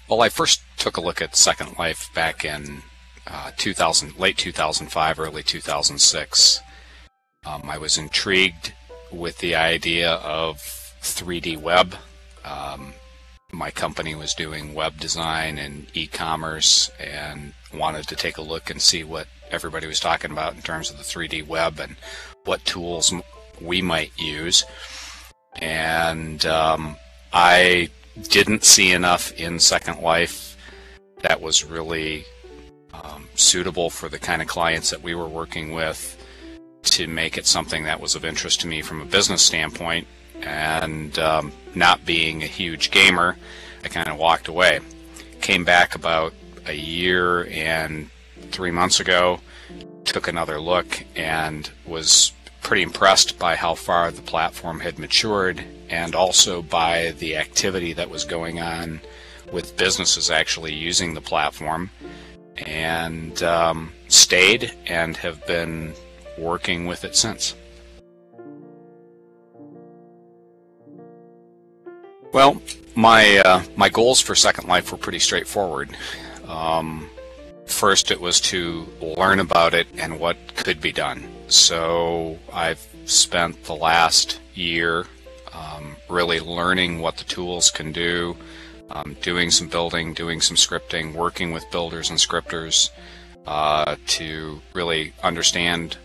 Well, I first took a look at Second Life back in late 2005, early 2006. I was intrigued with the idea of 3D web. My company was doing web design and e-commerce and wanted to take a look and see what everybody was talking about in terms of the 3D web and what tools we might use. And I didn't see enough in Second Life that was really suitable for the kind of clients that we were working with to make it something that was of interest to me from a business standpoint. And not being a huge gamer, I kind of walked away. Came back about a year and 3 months ago, took another look, and was pretty impressed by how far the platform had matured, and also by the activity that was going on with businesses actually using the platform, and stayed and have been working with it since. Well, my goals for Second Life were pretty straightforward. First, it was to learn about it and what could be done. So I've spent the last year really learning what the tools can do, doing some building, doing some scripting, working with builders and scripters to really understand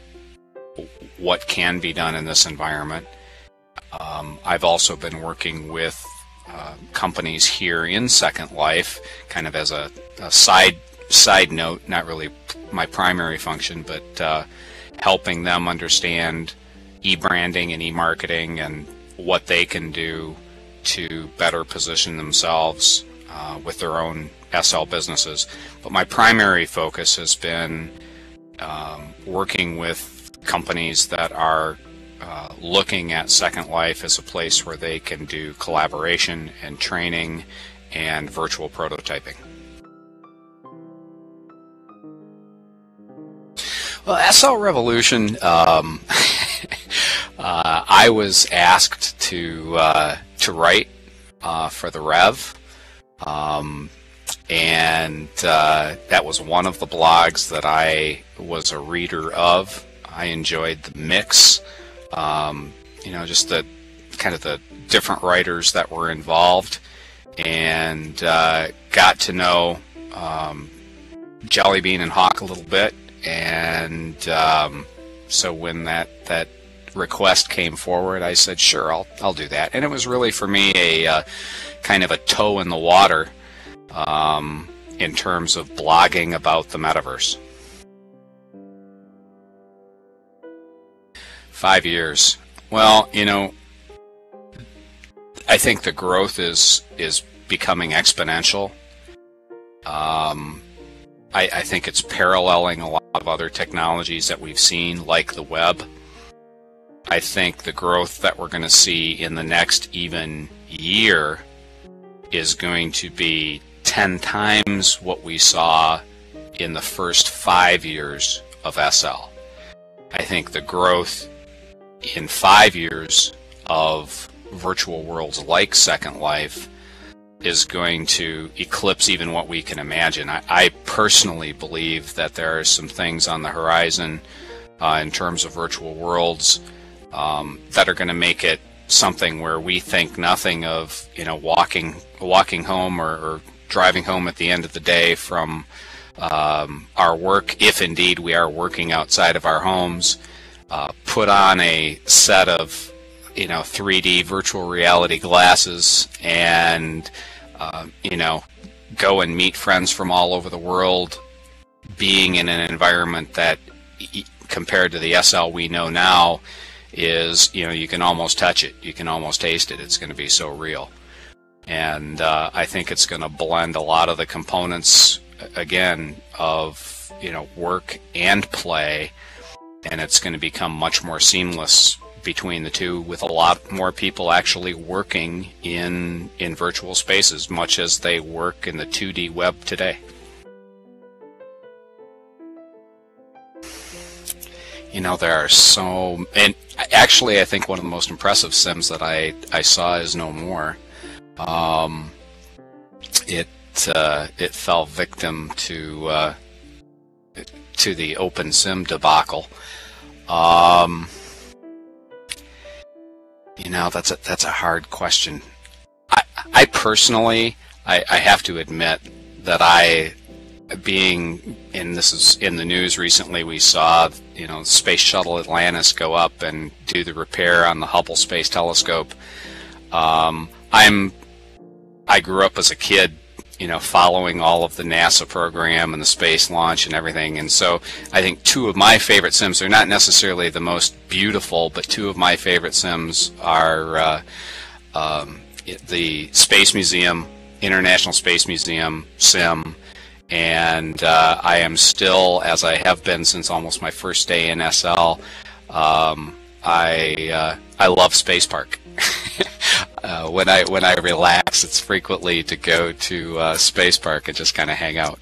what can be done in this environment. I've also been working with companies here in Second Life, kind of as a side note, not really my primary function, but helping them understand e-branding and e-marketing and what they can do to better position themselves with their own SL businesses. But my primary focus has been working with companies that are looking at Second Life as a place where they can do collaboration and training and virtual prototyping. Well, SL Revolution, I was asked to write for the Rev, and that was one of the blogs that I was a reader of. I enjoyed the mix. Just the kind of the different writers that were involved, and got to know Jellybean and Hawk a little bit, and so when that request came forward, I said, sure, I'll do that. And it was really for me a kind of a toe in the water in terms of blogging about the metaverse. 5 years. Well, I think the growth is becoming exponential. I think it's paralleling a lot of other technologies that we've seen, like the web. I think the growth that we're going to see in the next even year is going to be 10 times what we saw in the first 5 years of SL. I think the growth in 5 years of virtual worlds like Second Life is going to eclipse even what we can imagine. I personally believe that there are some things on the horizon in terms of virtual worlds that are going to make it something where we think nothing of, walking home or driving home at the end of the day from our work, if indeed we are working outside of our homes. Put on a set of 3D virtual reality glasses and go and meet friends from all over the world, being in an environment that compared to the SL we know now is, you can almost touch it, you can almost taste it. It's going to be so real. And I think it's going to blend a lot of the components again of work and play, and it's going to become much more seamless between the two, with a lot more people actually working in virtual spaces, much as they work in the 2D web today. There are so, and actually I think one of the most impressive sims that I saw is No More. it fell victim to the OpenSim debacle. That's a hard question. I personally, I have to admit that this is in the news recently, we saw, Space Shuttle Atlantis go up and do the repair on the Hubble Space Telescope. I grew up as a kid, following all of the NASA program and the space launch and everything, and so I think two of my favorite sims, they're not necessarily the most beautiful, but two of my favorite sims are the Space Museum, International Space Museum sim, and I am still, as I have been since almost my first day in SL, I love Space Park. When I relax, it's frequently to go to Space Park and just kind of hang out.